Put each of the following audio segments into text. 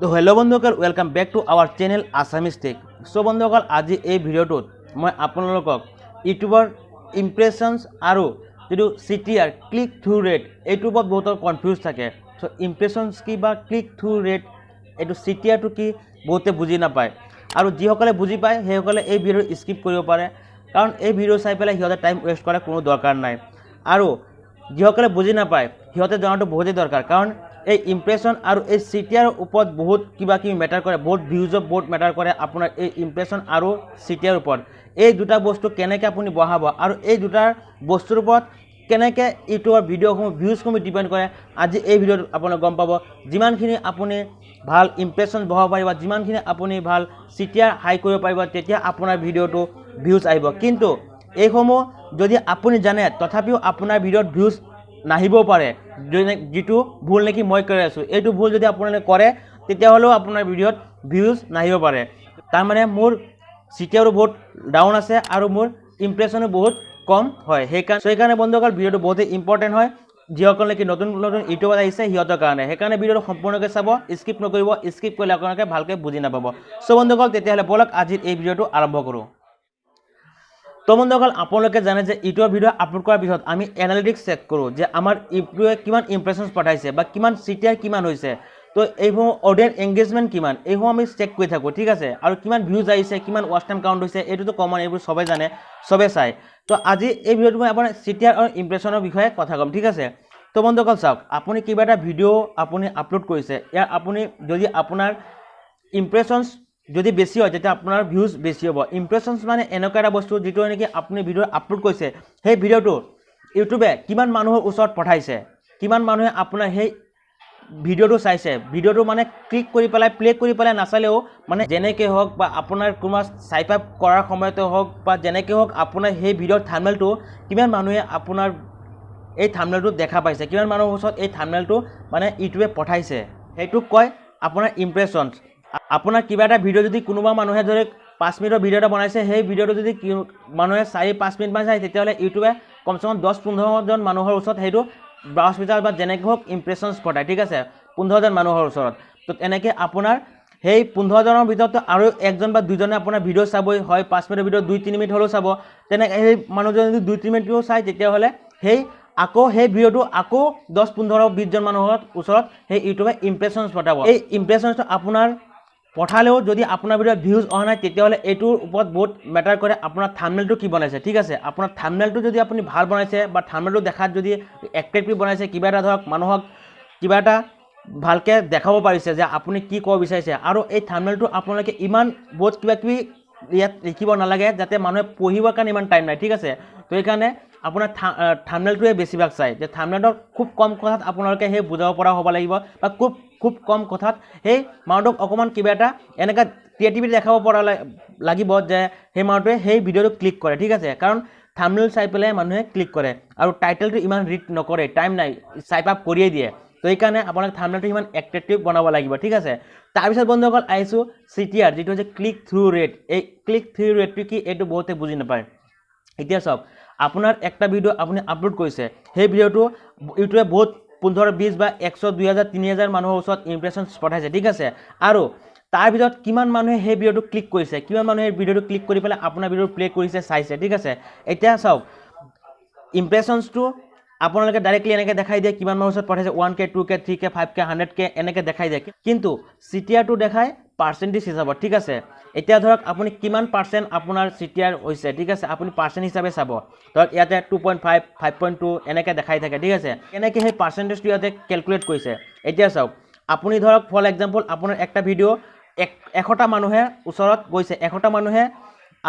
তো হেল্ল' বন্ধুসকল, welcome back to our channel Assamese tech. So' বন্ধুসকল, আজি এই ভিডিঅ'টোত মই আপোনালোকক ইউটিউবৰ ইমপ্ৰেশ্যনছ আৰু যিটো CTR ক্লিক থ্ৰু ৰেট, এইটোৰ ওপৰত বহুতৰ কনফিউজ থাকে। চ' ইমপ্ৰেশ্যনছ কি বা ক্লিক থ্ৰু ৰেট, এইটো CTRটো কি বহুতে বুজি নাপায়। আৰু যিসকলে বুজি পায় সেইসকলে এই ভিডিঅ' স্কিপ কৰিব পাৰে, কাৰণ এই ভিডিঅ' চাই পেলাই সিহঁতে টাইম ৱেষ্ট কৰাৰ কোনো দৰকাৰ নাই। আৰু যিসকলে বুজি নাপায় সিহঁতে জনাটো বহুতেই দৰকাৰ, কাৰণ এই ইমপ্ৰেশ্যন আৰু এই CTR ওপৰত বহুত কিবা কিবি মেটাৰ কৰে, বহুত ভিউজত বহুত মেটাৰ কৰে আপোনাৰ এই ইমপ্ৰেশ্যন আৰু CTR ওপৰত। এই দুটা বস্তু কেনেকৈ আপুনি বঢ়াব আৰু এই দুটাৰ বস্তুৰ ওপৰত কেনেকৈ ইউটিউবৰ ভিডিঅ'সমূহ ভিউজসমূহ ডিপেণ্ড কৰে, আজি এই ভিডিঅ'ত আপোনালোকে গম পাব। যিমানখিনি আপুনি ভাল ইমপ্ৰেশ্যন বঢ়াব পাৰিব, যিমানখিনি আপুনি ভাল CTR হাই কৰিব পাৰিব, তেতিয়া আপোনাৰ ভিডিঅ'টো ভিউজ আহিব। কিন্তু এইসমূহ যদি আপুনি জানে তথাপিও আপোনাৰ ভিডিঅ'ত ভিউজ নাহিবও পাৰে, যিটো ভুল নেকি মই কৰি আছোঁ। এইটো ভুল যদি আপোনালোকে কৰে তেতিয়াহ'লেও আপোনাৰ ভিডিঅ'ত ভিউজ নাহিব পাৰে। তাৰমানে মোৰ CTRও বহুত ডাউন আছে আৰু মোৰ ইমপ্ৰেশ্যনো বহুত কম হয়। সেইকাৰণে বন্ধুসকল, ভিডিঅ'টো বহুতেই ইম্পৰ্টেণ্ট হয় যিসকল নেকি নতুন নতুন ইউটিউবত আহিছে সিহঁতৰ কাৰণে। সেইকাৰণে ভিডিঅ'টো সম্পূৰ্ণকৈ চাব, স্কিপ নকৰিব। স্কিপ কৰিলে আপোনালোকে ভালকৈ বুজি নাপাব। চ' বন্ধুসকল, তেতিয়াহ'লে ব'লক আজিৰ এই ভিডিঅ'টো আৰম্ভ কৰোঁ। তো বন্ধুসকল, আপোনালোকে জানে যে ইউটিউবৰ ভিডিঅ' আপলোড কৰাৰ পিছত আমি এনালিটিক্স চেক কৰোঁ যে আমাৰ ইউটিউবে কিমান ইমপ্ৰেশ্যনছ পঠাইছে বা কিমান CTR কিমান হৈছে। তো এইসমূহ অডিয়েন্স এংগেজমেণ্ট কিমান, এইসমূহ আমি চেক কৰি থাকোঁ, ঠিক আছে। আৰু কিমান ভিউজ আহিছে, কিমান ৱাচ টাইম কাউণ্ট হৈছে, এইটোতো কমন, এইবোৰ চবেই জানে, চবেই চায়। তো আজি এই ভিডিঅ'টো মই আপোনাৰ CTR আৰু ইমপ্ৰেশ্যনৰ বিষয়ে কথা ক'ম, ঠিক আছে। তো বন্ধুসকল চাওক, আপুনি কিবা এটা ভিডিঅ' আপুনি আপলোড কৰিছে, ইয়াৰ আপুনি যদি আপোনাৰ ইমপ্ৰেশ্যনছ যদি বেছি হয় তেতিয়া আপোনাৰ ভিউজ বেছি হ'ব। ইমপ্ৰেশ্যনছ মানে এনেকুৱা এটা বস্তু যিটো নেকি আপুনি ভিডিঅ' আপলোড কৰিছে, সেই ভিডিঅ'টো ইউটিউবে কিমান মানুহৰ ওচৰত পঠাইছে, কিমান মানুহে আপোনাৰ সেই ভিডিঅ'টো চাইছে। ভিডিঅ'টো মানে ক্লিক কৰি পেলাই প্লে কৰি পেলাই নাচালেও মানে যেনেকৈ হওক বা আপোনাৰ কোনোবা চাইপ আপ কৰাৰ সময়তে হওক বা যেনেকৈ হওক, আপোনাৰ সেই ভিডিঅ'ৰ থাম্বনেইলটো কিমান মানুহে আপোনাৰ এই থাম্বনেইলটো দেখা পাইছে, কিমান মানুহৰ ওচৰত এই থাম্বনেইলটো মানে ইউটিউবে পঠাইছে, সেইটোক কয় আপোনাৰ ইমপ্ৰেশ্যনছ। আপোনাৰ কিবা এটা ভিডিঅ' যদি কোনোবা মানুহে যদি 5 মিনিটৰ ভিডিঅ' এটা বনাইছে, সেই ভিডিঅ'টো যদি মানুহে 4-5 মিনিটমান চায়, তেতিয়াহ'লে ইউটিউবে কমচে কম 10-15জন মানুহৰ ওচৰত সেইটো ব্ৰাউজ ফিচাৰ বা যেনেকৈ হওক ইমপ্ৰেশ্যনছ পঠায়, ঠিক আছে, 15জন মানুহৰ ওচৰত। তো এনেকৈ আপোনাৰ সেই 15জনৰ ভিতৰত আৰু 1জন বা 2জনে আপোনাৰ ভিডিঅ' চাবই, হয় 5 মিনিটৰ ভিডিঅ' 2-3 মিনিট হ'লেও চাব। তেনেকৈ সেই মানুহজনে যদি 2-3 মিনিটও চায়, তেতিয়াহ'লে সেই ভিডিঅ'টো আকৌ 10-15-20জন মানুহৰ ওচৰত সেই ইউটিউবে ইমপ্ৰেশ্যনছ পঠাব। এই ইমপ্ৰেশ্যনছটো আপোনাৰ পঠালেও যদি আপোনাৰ ভিডিঅ'ত ভিউজ অহা নাই, তেতিয়াহ'লে এইটোৰ ওপৰত বহুত মেটাৰ কৰে আপোনাৰ থাম্বনেইলটো কি বনাইছে, ঠিক আছে। আপোনাৰ থাম্বনেইলটো যদি আপুনি ভাল বনাইছে বা থাম্বনেইলটো দেখাত যদি এট্ৰেক্টিভ বনাইছে, কিবা এটা ধৰক মানুহক কিবা এটা ভালকৈ দেখাব পাৰিছে যে আপুনি কি ক'ব বিচাৰিছে, আৰু এই থাম্বনেইলটো আপোনালোকে ইমান বহুত কিবা কিবি ইয়াত লিখিব নালাগে যাতে মানুহে পঢ়িবৰ কাৰণে ইমান টাইম নাই, ঠিক আছে। তো সেইকাৰণে আপোনাৰ থাম্বনেইলটোৱে বেছিভাগ চায়, যে থাম্বনেইলৰ খুব কম কথাত আপোনালোকে সেই বুজাব পৰা হ'ব লাগিব, বা খুব কম কথাত সেই মানুহটোক অকণমান কিবা এটা এনেকুৱা ক্ৰিয়েটিভিটি দেখাব পৰা লাগিব যে সেই মানুহটোৱে সেই ভিডিঅ'টো ক্লিক কৰে, ঠিক আছে। কাৰণ থাম্বনেইল চাই পেলাই মানুহে ক্লিক কৰে, আৰু টাইটেলটো ইমান ৰিড নকৰে, টাইম নাই, চাইপ আপ কৰিয়ে দিয়ে। তো সেইকাৰণে আপোনালোকে থাম্বনেইলটো ইমান এট্ৰেক্টিভ বনাব লাগিব, ঠিক আছে। তাৰপিছত বন্ধুসকল আহিছোঁ CTR, যিটো হৈছে ক্লিক থ্ৰু ৰেট। এই ক্লিক থ্ৰু ৰেটটো কি, এইটো বহুতে বুজি নাপায়। এতিয়া চাওক, আপোনাৰ একটা ভিডিঅ' আপুনি আপলোড কৰিছে, সেই ভিডিঅ'টো ইউটিউবে বহুত 15-20 বা 100, 2000, 3000 মানুহৰ ওচৰত ইমপ্ৰেশ্যনছ পঠাইছে, ঠিক আছে। আৰু তাৰ ভিতৰত কিমান মানুহে সেই ভিডিঅ'টো ক্লিক কৰিছে, কিমান মানুহে সেই ভিডিঅ'টো ক্লিক কৰি পেলাই আপোনাৰ ভিডিঅ'টো প্লে কৰিছে, চাইছে, ঠিক আছে। এতিয়া চাওক, ইমপ্ৰেশ্যনছটো আপোনালোকে ডাইৰেক্টলি এনেকৈ দেখাই দিয়ে কিমান মানুহৰ ওচৰত পঠাইছে, 1K, 2K, 3K, 5K, 100K এনেকৈ দেখাই দিয়ে। কিন্তু CTRটো দেখায় পাৰ্চেণ্টেজ হিচাপত, ঠিক আছে। এতিয়া ধৰক আপুনি কিমান পাৰ্চেণ্ট আপোনাৰ CTR হৈছে, ঠিক আছে, আপুনি পাৰ্চেণ্ট হিচাপে চাব। ধৰক ইয়াতে 2.5, 5.2 এনেকৈ দেখাই থাকে, ঠিক আছে। এনেকৈ সেই পাৰ্চেণ্টেজটো ইয়াতে কেলকুলেট কৰিছে। এতিয়া চাওক, আপুনি ধৰক ফৰ এক্সাম্পল আপোনাৰ একটা ভিডিঅ' 100টা মানুহে ওচৰত গৈছে, 100টা মানুহে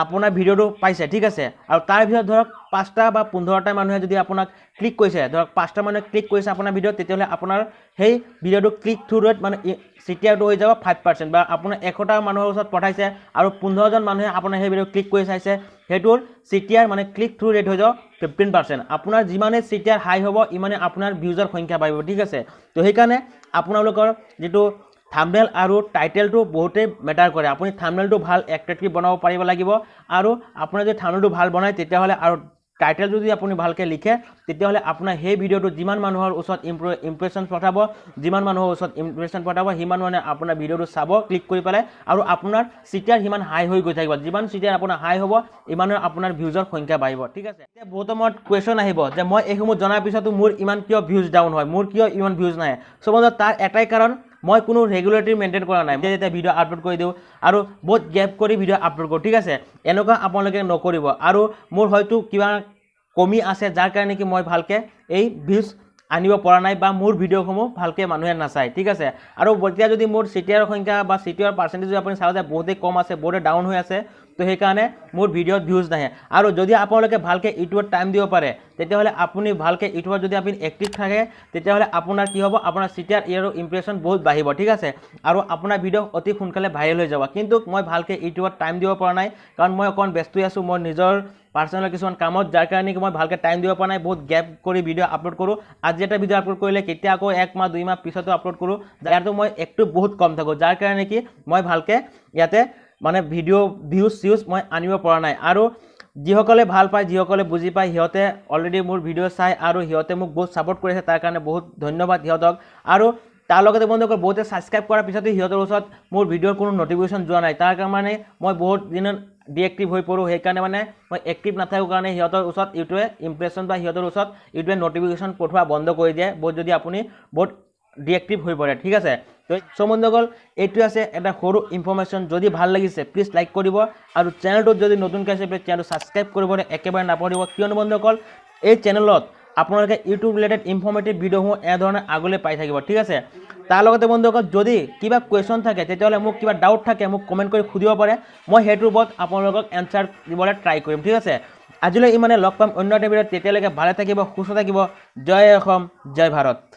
আপোনাৰ ভিডিঅ'টো পাইছে, ঠিক আছে। আৰু তাৰ ভিতৰত ধৰক 5টা বা 15টা মানুহে যদি আপোনাক ক্লিক কৰিছে, ধৰক 5টা মানুহে ক্লিক কৰিছে আপোনাৰ ভিডিঅ'ত, তেতিয়াহ'লে আপোনাৰ সেই ভিডিঅ'টো ক্লিক থ্ৰু ৰেট মানে CTRটো হৈ যাব 5%, বা আপোনাৰ 100টা মানুহৰ ওচৰত পঠাইছে আৰু 15জন মানুহে আপোনাৰ সেই ভিডিঅ' ক্লিক কৰি চাইছে, সেইটোৰ CTR মানে ক্লিক থ্ৰু ৰেট হৈ যাব 15%। আপোনাৰ যিমানে CTR হাই হ'ব, ইমানে আপোনাৰ ভিউজৰ সংখ্যা বাঢ়িব, ঠিক আছে। তো সেইকাৰণে আপোনালোকৰ যিটো থাম্বনেইল আৰু টাইটেলটো বহুতেই মেটাৰ কৰে। আপুনি থাম্বনেইলটো ভাল এট্ৰেক্টিভ বনাব পাৰিব লাগিব, আৰু আপোনাৰ যদি থাম্বনেইলটো ভাল বনায় তেতিয়াহ'লে আৰু টাইটেল যদি আপুনি ভালকৈ লিখে তেতিয়াহ'লে আপোনাৰ সেই ভিডিঅ'টো যিমান মানুহৰ ওচৰত ইমপ্ৰেশ্যন পঠাব যিমান মানুহৰ ওচৰত ইমপ্ৰেশ্যন পঠাব সিমান মানে আপোনাৰ ভিডিঅ'টো চাব ক্লিক কৰি পেলাই আৰু আপোনাৰ চিটিআৰ সিমান হাই হৈ গৈ থাকিব যিমান চিটিআৰ আপোনাৰ হাই হ'ব ইমানৰ আপোনাৰ ভিউজৰ সংখ্যা বাঢ়িব ঠিক আছে এতিয়া বহুতো মত কুৱেশ্যন আহিব যে মই এইসমূহ জনাৰ পিছতো মোৰ ইমান কিয় ভিউজ ডাউন হয় মোৰ কিয় ইমান ভিউজ নাহে চ' তাৰ এটাই কাৰণ মই কোনো ৰেগুলাৰিটি মেইনটেইন কৰা নাই যেতিয়া ভিডিঅ' আপলোড কৰি দিওঁ আৰু বহুত গেপ কৰি ভিডিঅ' আপলোড কৰোঁ ঠিক আছে এনেকুৱা আপোনালোকে নকৰিব আৰু মোৰ হয়তো কিবা কমি আছে যাৰ কাৰণে কি মই ভালকৈ এই ভিউজ আনিব পৰা নাই বা মোৰ ভিডিঅ'সমূহ ভালকৈ মানুহে নাচায় ঠিক আছে আৰু এতিয়া যদি মোৰ চিটিআৰ সংখ্যা বা চিটিআৰ পাৰ্চেণ্টেজ যদি আপুনি চাওঁ যে বহুতেই কম আছে বহুতে ডাউন হৈ আছে তো সেইকাৰণে মোৰ ভিডিঅ'ত ভিউজ নাহে আৰু যদি আপোনালোকে ভালকৈ ইউটিউবত টাইম দিব পাৰে তেতিয়াহ'লে আপুনি ভালকৈ ইউটিউবত যদি আপুনি এক্টিভ থাকে তেতিয়াহ'লে আপোনাৰ কি হ'ব আপোনাৰ চিটিআৰ আৰু ইমপ্ৰেশ্যন বহুত বাঢ়িব ঠিক আছে আৰু আপোনাৰ ভিডিঅ' অতি সোনকালে ভাইৰেল হৈ যাব কিন্তু মই ভালকৈ ইউটিউবত টাইম দিব পৰা নাই কাৰণ মই অকণ ব্যস্ত হৈ আছোঁ মই নিজৰ পাৰ্চনেল কিছুমান কামত যাৰ কাৰণে কি মই ভালকৈ টাইম দিব পৰা নাই বহুত গেপ কৰি ভিডিঅ' আপলোড কৰোঁ আজি এটা ভিডিঅ' আপলোড কৰিলে কেতিয়া আকৌ 1 মাহ 2 মাহ পিছতো আপলোড কৰোঁ ইয়াতো মই একটু বহুত কম থাকোঁ যাৰ কাৰণে কি মই ভালকৈ ইয়াতে মানে ভিডিঅ' ভিউজ মই আনিব পৰা নাই আৰু যিসকলে ভাল পায় যিসকলে বুজি পায় সিহঁতে অলৰেডি মোৰ ভিডিঅ' চাই আৰু সিহঁতে মোক বহুত ছাপোৰ্ট কৰিছে তাৰ কাৰণে বহুত ধন্যবাদ সিহঁতক আৰু তাৰ লগতে বন্ধুসকল বহুতে ছাবস্ক্ৰাইব কৰাৰ পিছতে সিহঁতৰ ওচৰত মোৰ ভিডিঅ'ৰ কোনো নটিফিকেশ্যন যোৱা নাই তাৰ কাৰণে মই বহুত দিনত ডিএক্টিভ হৈ পৰোঁ সেইকাৰণে মানে মই এক্টিভ নাথাকোঁ কাৰণে সিহঁতৰ ওচৰত ইউটিউবে ইমপ্ৰেশ্যন বা সিহঁতৰ ওচৰত ইউটিউবে নটিফিকেশ্যন পঠোৱা বন্ধ কৰি দিয়ে বহুত যদি আপুনি বহুত ডিএক্টিভ হৈ পৰে ঠিক আছে তো চ' বন্ধুসকল এইটো আছে এটা সৰু ইনফৰমেশ্যন যদি ভাল লাগিছে প্লিজ লাইক কৰিব আৰু চেনেলটোত যদি নতুনকৈ আছে প্লিজ চেনেলটো ছাবস্ক্ৰাইব কৰিবলৈ একেবাৰে নাপাহৰিব কিয়নো বন্ধুসকল এই চেনেলত আপোনালোকে ইউটিউব ৰিলেটেড ইনফৰ্মেটিভ ভিডিঅ'সমূহ এনেধৰণে আগলৈ পাই থাকিব ঠিক আছে তাৰ লগতে বন্ধুসকল যদি কিবা কুৱেশ্যন থাকে তেতিয়াহ'লে মোক কিবা ডাউট থাকে মোক কমেণ্ট কৰি সুধিব পাৰে মই সেইটোৰ ওপৰত আপোনালোকক এনচাৰ দিবলৈ ট্ৰাই কৰিম ঠিক আছে আজিলৈ ইমানে লগ পাম অন্য এটা ভিডিঅ'ত তেতিয়ালৈকে ভালে থাকিব সুস্থ থাকিব জয় অসম জয় ভাৰত